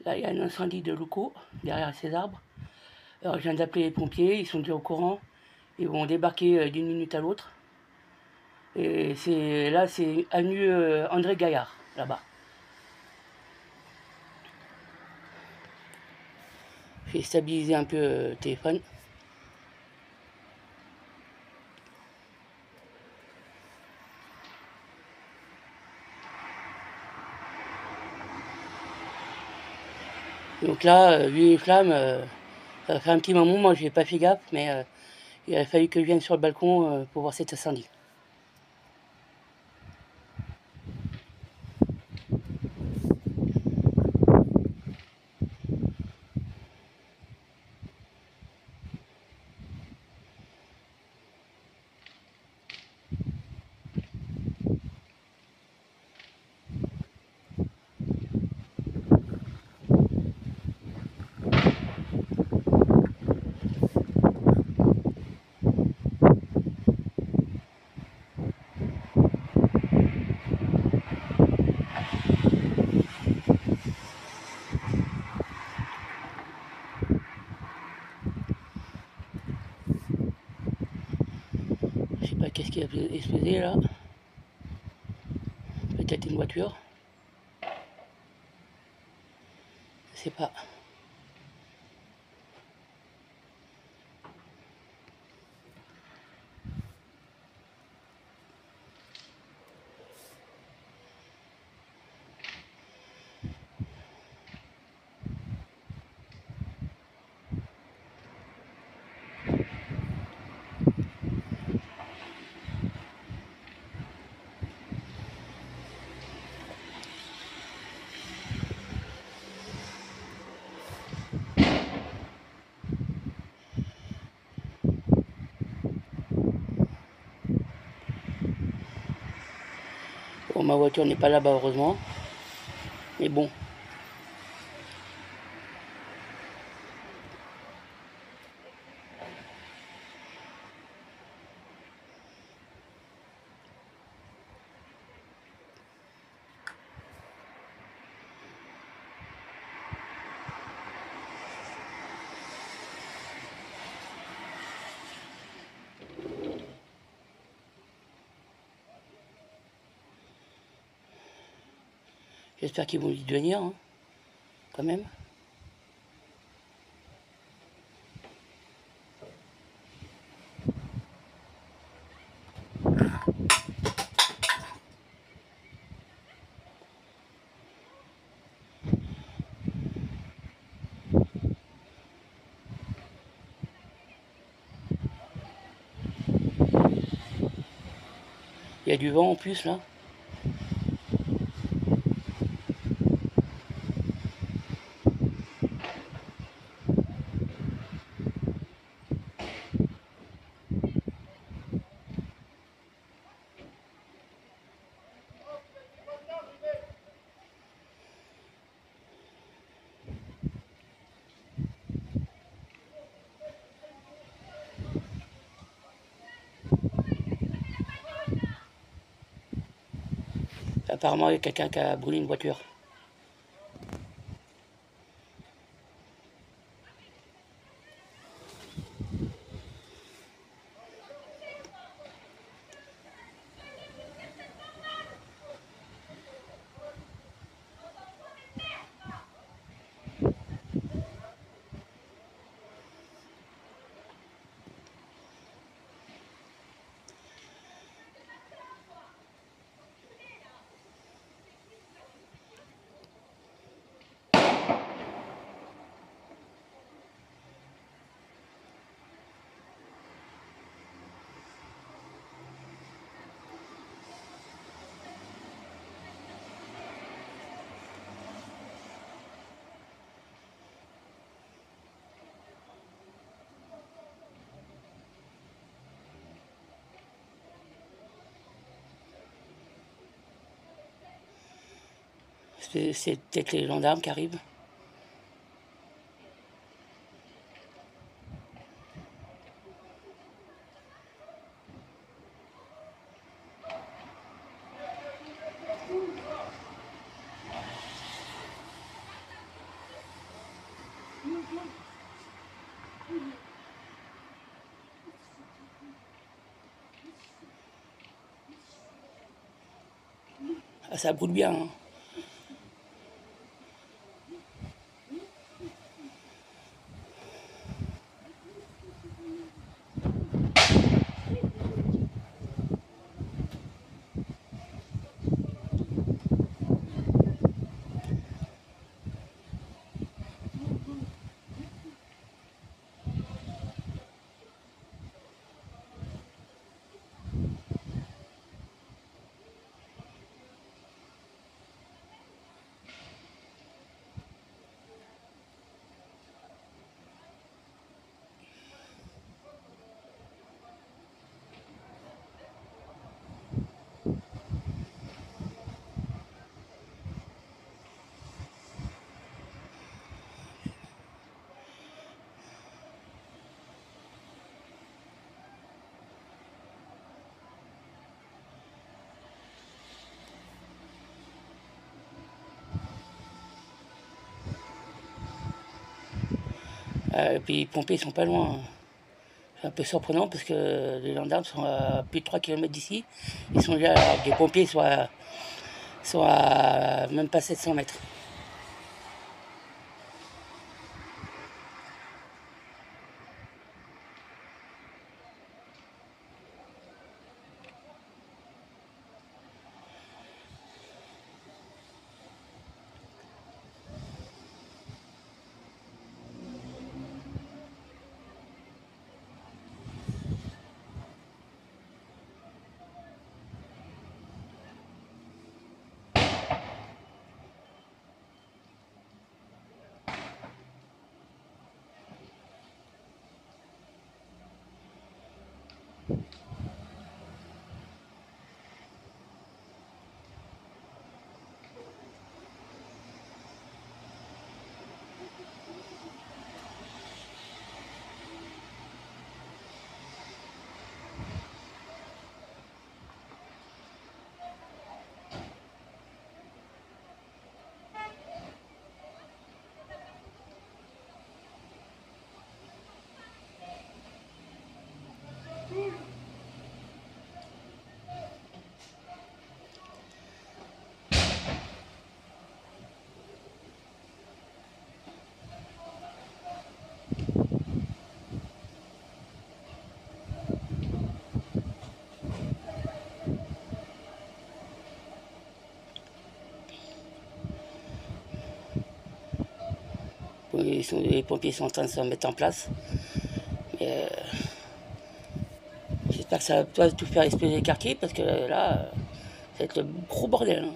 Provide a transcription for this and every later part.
Là, il y a un incendie de locaux derrière ces arbres. Alors, je viens d'appeler les pompiers, ils sont déjà au courant. Ils vont débarquer d'une minute à l'autre. Et c'est avenue André Gaillard, là-bas. J'ai stabilisé un peu le téléphone. Donc là, vu les flammes, ça fait un petit moment, moi j'ai pas fait gaffe, mais il a fallu que je vienne sur le balcon pour voir cet incendie. Je sais pas qu'est-ce qui a explosé là. Peut-être une voiture. Je sais pas. Bon, ma voiture n'est pas là-bas heureusement. Mais bon. J'espère qu'ils vont vite venir, hein, quand même. Il y a du vent en plus là. Apparemment, il y a quelqu'un qui a brûlé une voiture. C'est peut-être les gendarmes qui arrivent. Ah, ça brûle bien, hein. Et puis les pompiers sont pas loin, hein. C'est un peu surprenant parce que les gendarmes sont à plus de 3 km d'ici. Ils sont déjà, alors que les pompiers sont à même pas 700 mètres. Les pompiers sont en train de se mettre en place. Mais, j'espère que ça va pas tout faire exploser le quartier parce que là, ça va être le gros bordel, hein.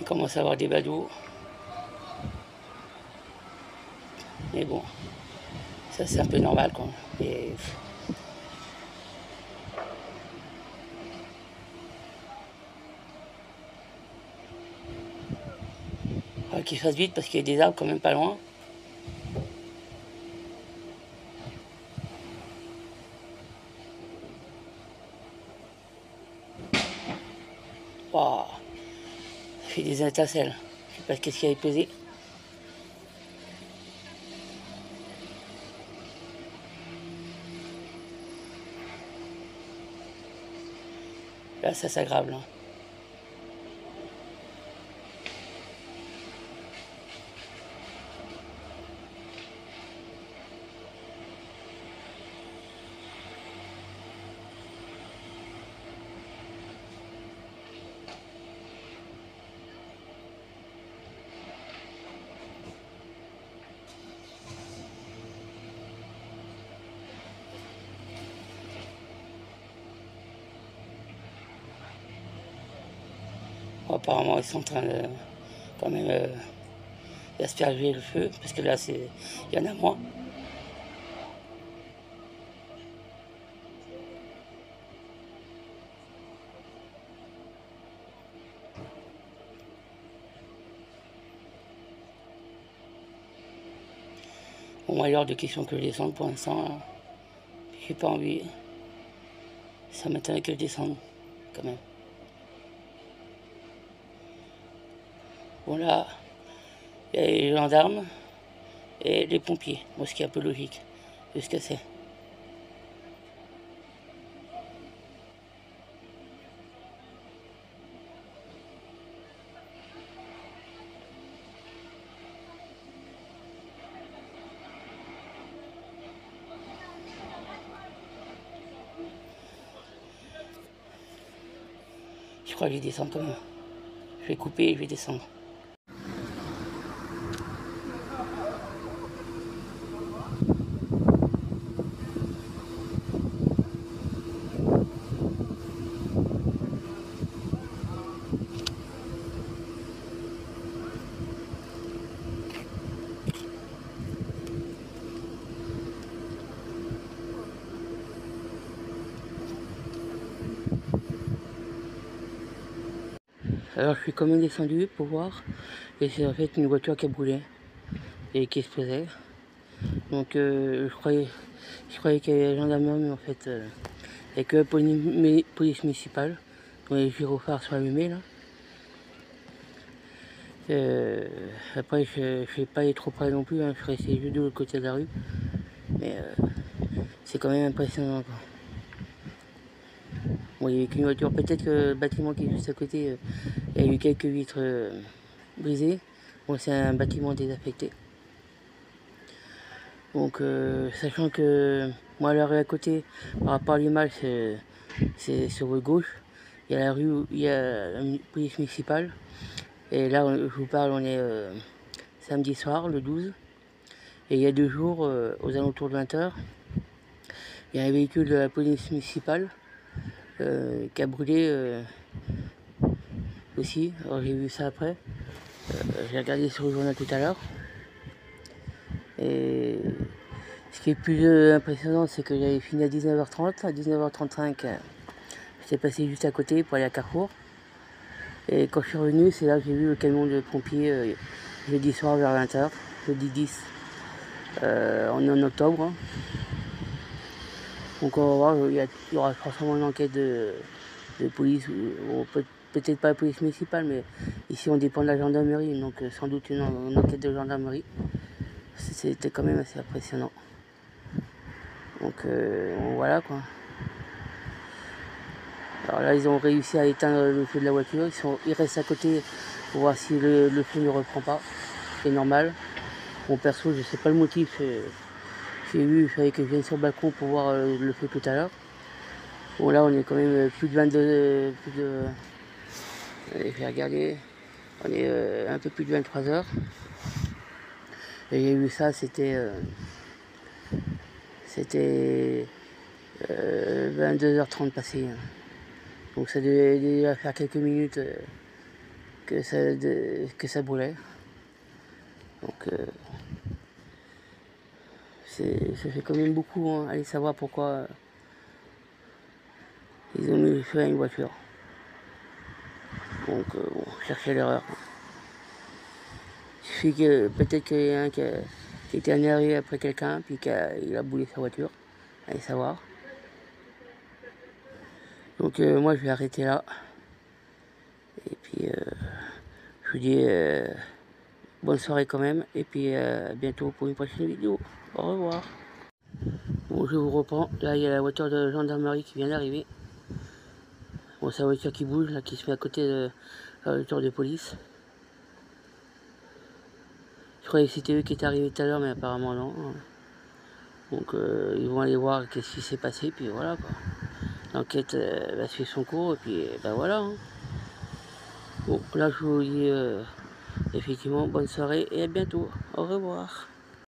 Il commence à avoir des badauds. Mais bon, ça c'est un peu normal quoi. Et... qu'il fasse vite parce qu'il y a des arbres quand même pas loin. Wow. Ça fait des étincelles. Je sais pas ce qu'il y a posé. Là, ça s'aggrave là. Bon, apparemment, ils sont en train de quand même d'asperger le feu, parce que là, il y en a moins. Bon, moi, il est hors de question que je descende pour l'instant. J'ai pas envie. Ça m'étonnerait que je descende, quand même. Bon, là, il y a les gendarmes et les pompiers. Bon, ce qui est un peu logique, vu ce que c'est. Je crois que je vais descendre quand même. Je vais couper et je vais descendre. Alors je suis quand même descendu pour voir, et c'est en fait une voiture qui a brûlé et qui explosait. Donc je croyais qu'il y avait la gendarmerie, mais en fait il n'y a que la police municipale. Donc les gyrophares sont allumés là. Après je ne vais pas aller trop près non plus, hein. Je suis resté juste de l'autre côté de la rue. Mais c'est quand même impressionnant, quoi. Bon, il n'y avait qu'une voiture, peut-être que le bâtiment qui est juste à côté, il y a eu quelques vitres brisées. Bon, c'est un bâtiment désaffecté. Donc, sachant que moi, la rue à côté, par rapport à l'image, c'est sur le gauche. Il y a la rue où il y a la police municipale. Et là, je vous parle, on est samedi soir, le 12. Et il y a 2 jours, aux alentours de 20 h, il y a un véhicule de la police municipale qui a brûlé aussi. Alors j'ai vu ça après. J'ai regardé sur le journal tout à l'heure. Et ce qui est plus impressionnant, c'est que j'avais fini à 19h30. À 19h35, j'étais passé juste à côté pour aller à Carrefour. Et quand je suis revenu, c'est là que j'ai vu le camion de pompiers jeudi soir vers 20 h, jeudi 10. On est en octobre. Donc on va voir, il y aura forcément une enquête de police, ou peut-être pas la police municipale, mais ici on dépend de la gendarmerie, donc sans doute une enquête de gendarmerie. C'était quand même assez impressionnant. Donc voilà quoi. Alors là ils ont réussi à éteindre le feu de la voiture, ils restent à côté pour voir si le feu ne reprend pas. C'est normal. Bon perso je sais pas le motif, j'ai vu, il fallait que je vienne sur le balcon pour voir le feu tout à l'heure. Bon là on est quand même plus de 22, allez, je vais regarder, on est un peu plus de 23 h. Et j'ai vu ça, c'était 22h30 passé. Donc ça devait déjà faire quelques minutes que ça brûlait. Donc ça fait quand même beaucoup, hein. Allez savoir pourquoi ils ont mis le feu à une voiture. Donc bon, chercher l'erreur. Il suffit que peut-être qu'il y a un qui était énervé après quelqu'un, puis qu'il a boulé sa voiture. Allez savoir. Donc moi je vais arrêter là. Et puis je vous dis bonne soirée quand même. Et puis à bientôt pour une prochaine vidéo. Au revoir. Bon, je vous reprends. Là il y a la voiture de gendarmerie qui vient d'arriver. Bon, c'est la voiture qui bouge, là, qui se met à côté de la voiture de police. Je croyais que c'était eux qui étaient arrivés tout à l'heure, mais apparemment non. Donc ils vont aller voir qu'est-ce qui s'est passé, puis voilà quoi. L'enquête va suivre son cours, et puis ben voilà. Hein. Bon, là je vous dis effectivement bonne soirée et à bientôt. Au revoir.